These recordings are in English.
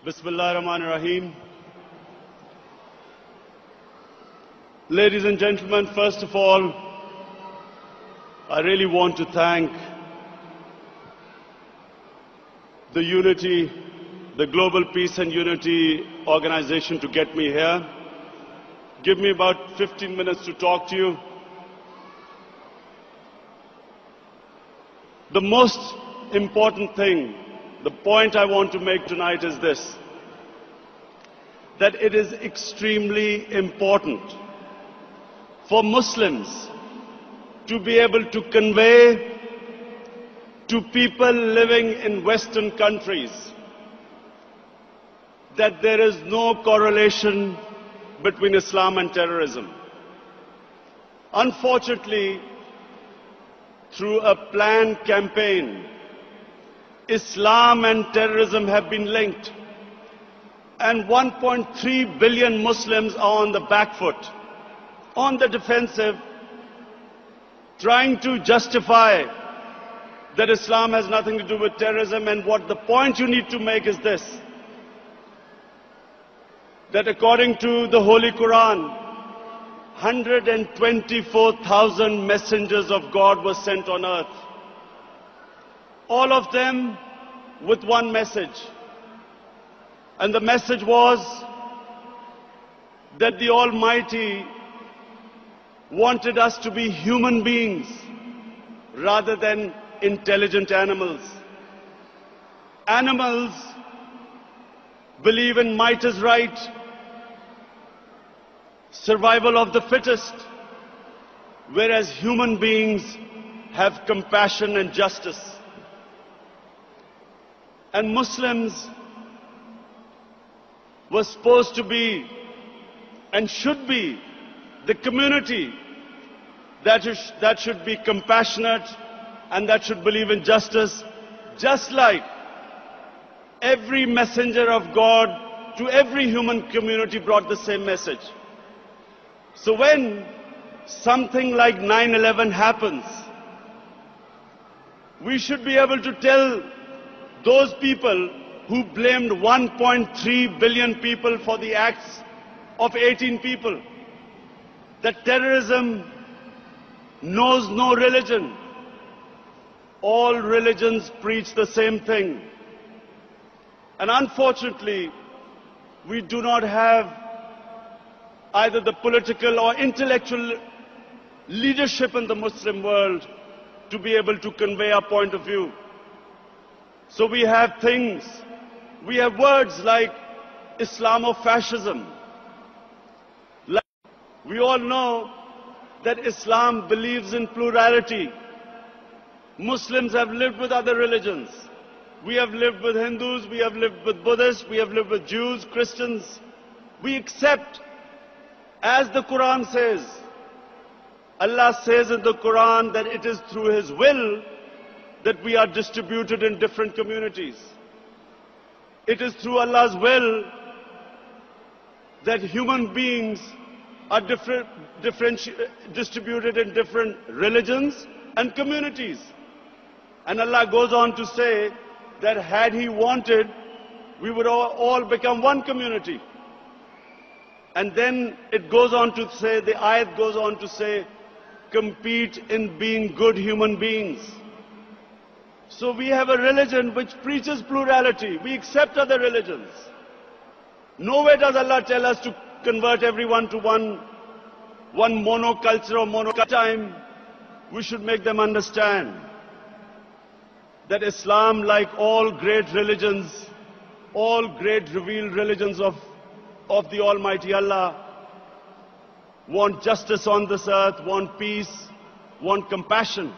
Bismillahirrahmanirrahim. Ladies and gentlemen, first of all, I really want to thank the Unity, the Global Peace and Unity organization to get me here. Give me about 15 minutes to talk to you. The most important thing, the point I want to make tonight is this, that it is extremely important for Muslims to be able to convey to people living in Western countries that there is no correlation between Islam and terrorism. Unfortunately, through a planned campaign, Islam and terrorism have been linked, and 1.3 billion Muslims are on the back foot, on the defensive, trying to justify that Islam has nothing to do with terrorism. And what the point you need to make is this, that according to the Holy Quran, 124,000 messengers of God were sent on earth. All of them with one message. And the message was that the Almighty wanted us to be human beings rather than intelligent animals. Animals believe in might is right, survival of the fittest, whereas human beings have compassion and justice. And Muslims were supposed to be and should be the community that should be compassionate and that should believe in justice, just like every messenger of God to every human community brought the same message. So when something like 9/11 happens, we should be able to tell those people who blamed 1.3 billion people for the acts of 18 people that terrorism knows no religion. All religions preach the same thing. And unfortunately, we do not have either the political or intellectual leadership in the Muslim world to be able to convey our point of view. So we have words like Islamofascism. We all know that Islam believes in plurality. Muslims have lived with other religions. We have lived with Hindus, we have lived with Buddhists, we have lived with Jews, Christians. We accept, as the Quran says, Allah says in the Quran that it is through His will that we are distributed in different communities. It is through Allah's will that human beings are distributed in different religions and communities. And Allah goes on to say that had He wanted, we would all become one community. And then it goes on to say, the ayat goes on to say, compete in being good human beings. So we have a religion which preaches plurality. We accept other religions. Nowhere does Allah tell us to convert everyone to one monoculture or monoculture. We should make them understand that Islam, like all great religions, all great revealed religions of the Almighty Allah, want justice on this earth, want peace, want compassion.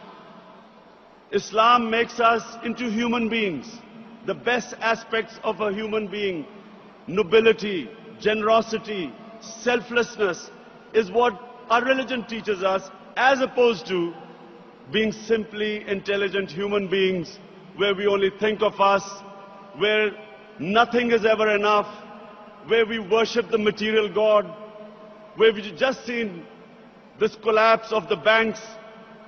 Islam makes us into human beings. The best aspects of a human being, nobility, generosity, selflessness, is what our religion teaches us, as opposed to being simply intelligent human beings, where we only think of us, where nothing is ever enough, where we worship the material God, where we've just seen this collapse of the banks,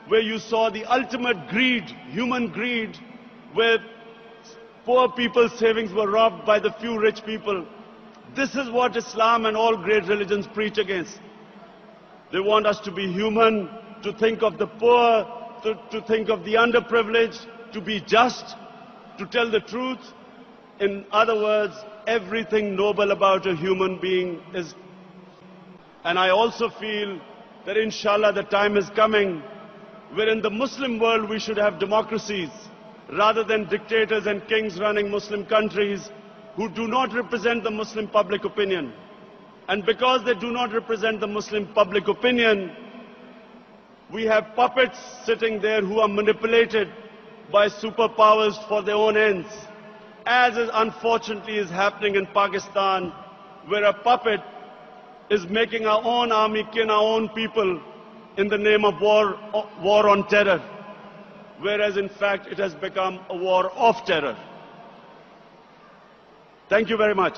where you saw the ultimate greed, human greed, where Poor people's savings were robbed by the few rich people. This is what Islam and all great religions preach against. They want us to be human, to think of the poor, to think of the underprivileged, to be just, to tell the truth. In other words, everything noble about a human being is. And I also feel that inshallah the time is coming where in the Muslim world we should have democracies rather than dictators and kings running Muslim countries who do not represent the Muslim public opinion. And because they do not represent the Muslim public opinion, we have puppets sitting there who are manipulated by superpowers for their own ends, as is unfortunately is happening in Pakistan, where a puppet is making our own army kin our own people in the name of war on terror, whereas in fact it has become a war of terror. Thank you very much.